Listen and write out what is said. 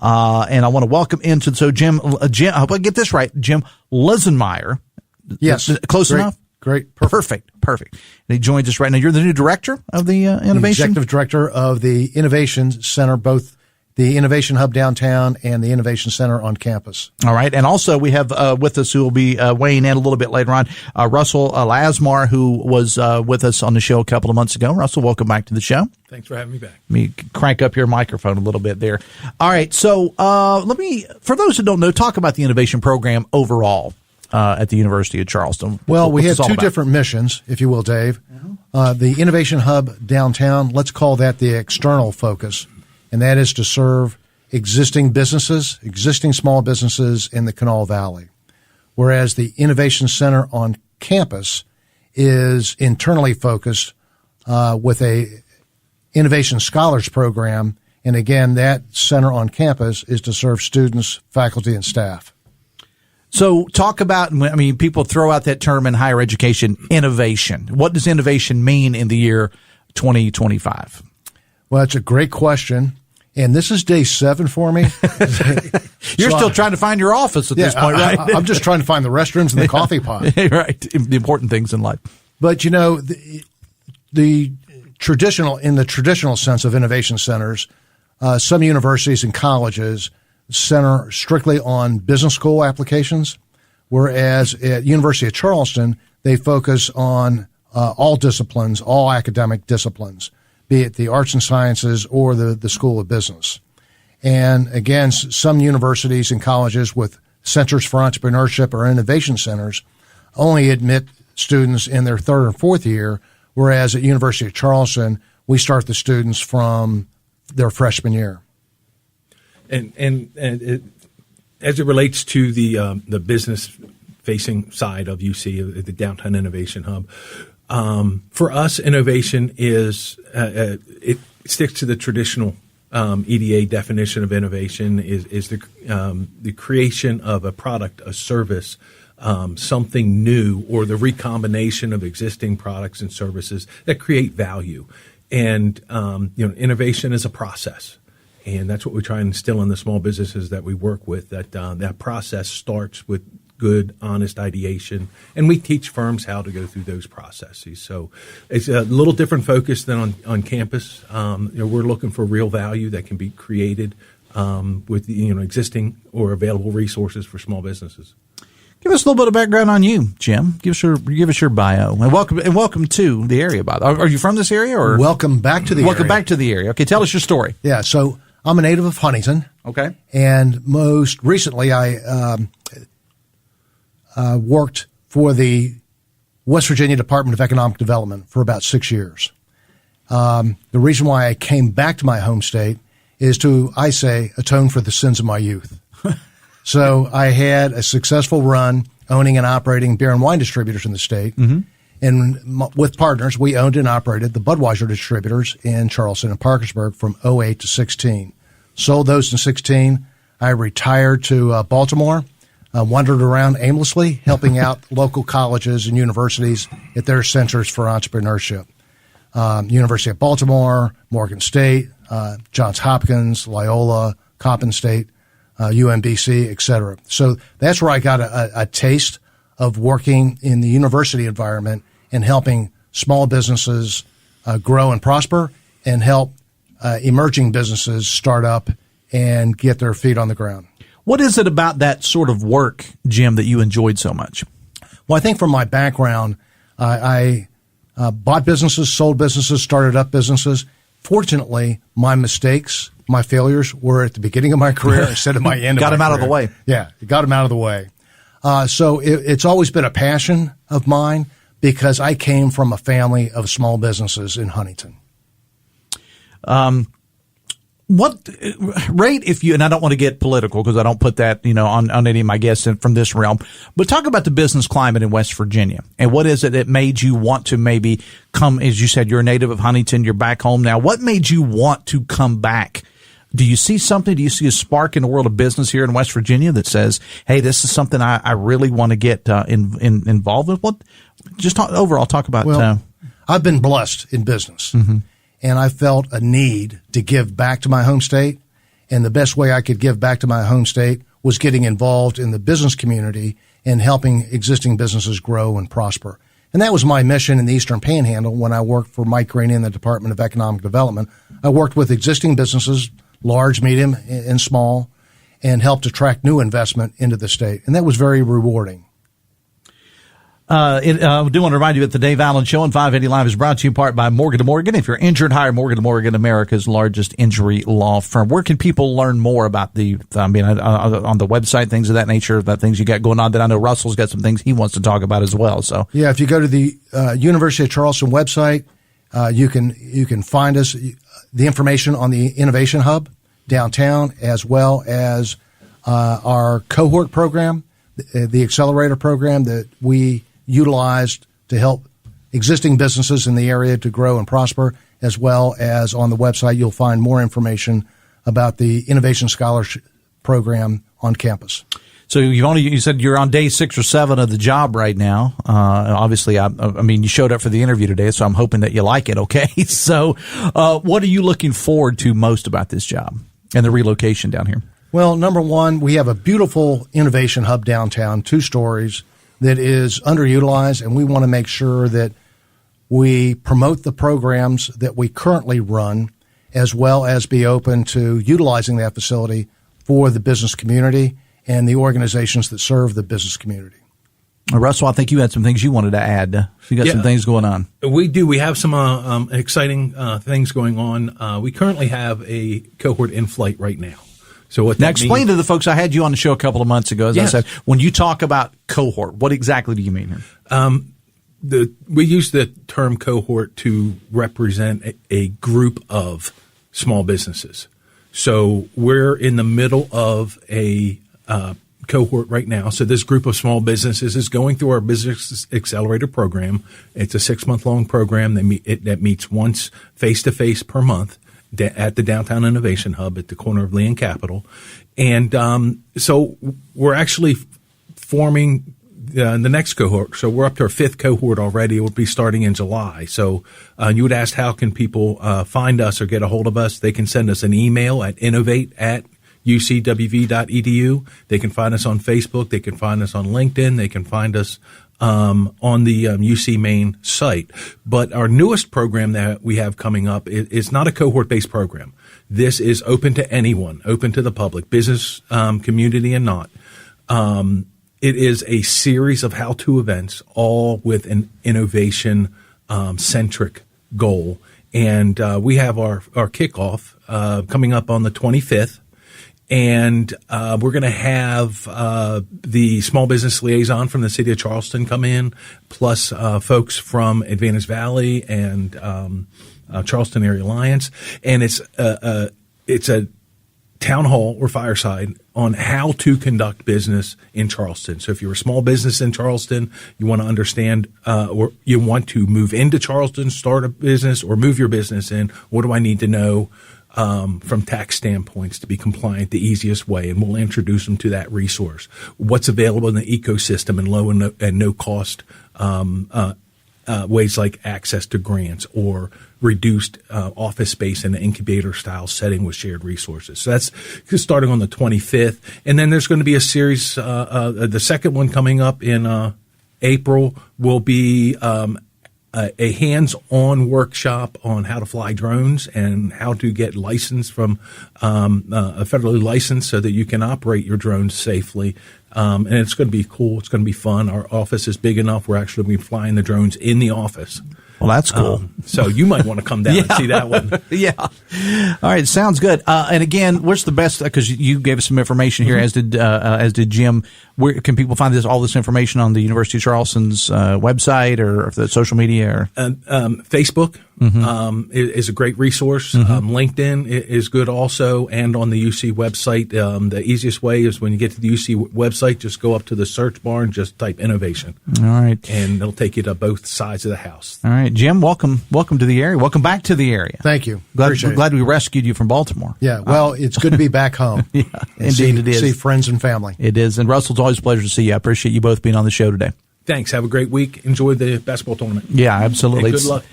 And I want to welcome into, so Jim, I hope I get this right, Jim Linsenmeyer. Yes. Close Great. enough? Great. Perfect. And he joins us right now. You're the new director of the Innovation? Executive director of the Innovation Center, both the Innovation Hub downtown and the Innovation Center on campus. All right. And also we have with us, who will be weighing in a little bit later on, Russell LaAsmar, who was with us on the show a couple of months ago. Russell, welcome back to the show. Thanks for having me back. Let me crank up your microphone a little bit there. All right. So let me, for those who don't know, talk about the innovation program overall at the University of Charleston. Well, we have two different missions, if you will, Dave. The Innovation Hub downtown, let's call that the external focus. And that is to serve existing small businesses in the Kanawha Valley. Whereas the Innovation Center on campus is internally focused with a Innovation Scholars Program. And again, that center on campus is to serve students, faculty, and staff. So talk about, I mean, people throw out that term in higher education, innovation. What does innovation mean in the year 2025? Well, it's a great question. And this is day 7 for me. You're still trying to find your office at this point, right? I'm just trying to find the restrooms and the coffee pot. Right. The important things in life. But, you know, the traditional sense of innovation centers, some universities and colleges center strictly on business school applications, whereas at University of Charleston, they focus on all disciplines, all academic disciplines, be it the arts and sciences or the School of Business. And again, some universities and colleges with centers for entrepreneurship or innovation centers only admit students in their 3rd and 4th year, whereas at University of Charleston, we start the students from their freshman year. And as it relates to the business-facing side of UC, the Downtown Innovation Hub, for us, innovation is it sticks to the traditional EDA definition of innovation is the creation of a product, a service, something new, or the recombination of existing products and services that create value. And innovation is a process. And that's what we try and instill in the small businesses that we work with, that process starts with good, honest ideation. And we teach firms how to go through those processes. So it's a little different focus than on campus. We're looking for real value that can be created with existing or available resources for small businesses. Give us a little bit of background on you, Jim. Give us your bio, and welcome to the area. By the way, are you from this area, or welcome back to the area? Welcome back to the area. Okay, tell us your story. Yeah, so I'm a native of Huntington. Okay, and most recently I worked for the West Virginia Department of Economic Development for about 6 years. The reason why I came back to my home state is to, I say, atone for the sins of my youth. So I had a successful run owning and operating beer and wine distributors in the state. Mm-hmm. And with partners, we owned and operated the Budweiser distributors in Charleston and Parkersburg from 08 to 16. Sold those in 16. I retired to Baltimore, wandered around aimlessly, helping out local colleges and universities at their centers for entrepreneurship. University of Baltimore, Morgan State, Johns Hopkins, Loyola, Coppin State, UMBC, et cetera. So that's where I got a taste of working in the university environment and helping small businesses grow and prosper, and help emerging businesses start up and get their feet on the ground. What is it about that sort of work, Jim, that you enjoyed so much? Well, I think from my background, I bought businesses, sold businesses, started up businesses. Fortunately, my mistakes, my failures were at the beginning of my career instead of my end of my career. Got them out of the way. Yeah, it got them out of the way. So it's always been a passion of mine because I came from a family of small businesses in Huntington. What rate, if you, and I don't want to get political because I don't put that, on any of my guests from this realm, but talk about the business climate in West Virginia and what is it that made you want to maybe come, as you said, you're a native of Huntington, you're back home now. What made you want to come back? Do you see something? Do you see a spark in the world of business here in West Virginia that says, hey, this is something I really want to get involved with? What? Just overall talk about. Well, I've been blessed in business. Mm-hmm. And I felt a need to give back to my home state. And the best way I could give back to my home state was getting involved in the business community and helping existing businesses grow and prosper. And that was my mission in the Eastern Panhandle when I worked for Mike Graney in the Department of Economic Development. I worked with existing businesses, large, medium, and small, and helped attract new investment into the state. And that was very rewarding. I do want to remind you that the Dave Allen Show on 580 Live is brought to you in part by Morgan & Morgan. If you're injured, hire Morgan & Morgan, America's largest injury law firm. Where can people learn more about on the website, things of that nature, about things you got going on? That I know Russell's got some things he wants to talk about as well. So yeah, if you go to the University of Charleston website, you can find us, the information on the Innovation Hub downtown, as well as our cohort program, the accelerator program that we utilized to help existing businesses in the area to grow and prosper, as well as on the website you'll find more information about the Innovation Scholarship Program on campus. So you said you're on day 6 or 7 of the job right now. Obviously, I mean, you showed up for the interview today, so I'm hoping that you like it. Okay. So, what are you looking forward to most about this job and the relocation down here? Well, number one, we have a beautiful innovation hub downtown, 2 stories, that is underutilized, and we want to make sure that we promote the programs that we currently run, as well as be open to utilizing that facility for the business community and the organizations that serve the business community. Russell, I think you had some things you wanted to add. You got some things going on. We do. We have some exciting things going on. We currently have a cohort in flight right now. So what now explain to the folks, I had you on the show a couple of months ago, as yes. I said, when you talk about cohort, what exactly do you mean here? We use the term cohort to represent a group of small businesses. So we're in the middle of a cohort right now. So this group of small businesses is going through our Business Accelerator program. It's a 6-month-long program that meets once face-to-face per month at the Downtown Innovation Hub at the corner of Lee and Capitol. And so we're actually forming the next cohort. So we're up to our 5th cohort already. It will be starting in July. So you would ask, how can people find us or get a hold of us? They can send us an email at innovate@ucwv.edu. They can find us on Facebook. They can find us on LinkedIn. They can find us on the UC main site. But our newest program that we have coming up is not a cohort-based program. This is open to anyone, open to the public, business community and not. It is a series of how-to events, all with an innovation centric goal. And we have our kickoff coming up on the 25th. And we're going to have the small business liaison from the city of Charleston come in, plus folks from Advantage Valley and Charleston Area Alliance. And it's a town hall or fireside on how to conduct business in Charleston. So if you're a small business in Charleston, you want to understand or you want to move into Charleston, start a business, or move your business in, what do I need to know from tax standpoints to be compliant the easiest way, and we'll introduce them to that resource. What's available in the ecosystem and low and no cost ways like access to grants or reduced office space in an incubator style setting with shared resources. So that's starting on the 25th, and then there's going to be a series. The second one coming up in April will be a hands-on workshop on how to fly drones and how to get licensed from a federally licensed so that you can operate your drones safely. And it's going to be cool. It's going to be fun. Our office is big enough. We're actually going to be flying the drones in the office. Well, that's cool. So you might want to come down and see that one. Yeah. All right. Sounds good. And again, where's the best? Because you gave us some information here, as did Jim. Where can people find all this information on the University of Charleston's website or the social media? Or Facebook is a great resource. LinkedIn is good also, and on the UC website. The easiest way is when you get to the UC website, just go up to the search bar and just type innovation. All right, and it'll take you to both sides of the house. All right, Jim, welcome to the area. Welcome back to the area. Thank you. Glad we rescued you from Baltimore. Yeah, well, it's good to be back home. Yeah, indeed it is. See friends and family. It is. And Russell, it's always a pleasure to see you. I appreciate you both being on the show today. Thanks. Have a great week. Enjoy the basketball tournament. Yeah, absolutely. And good luck.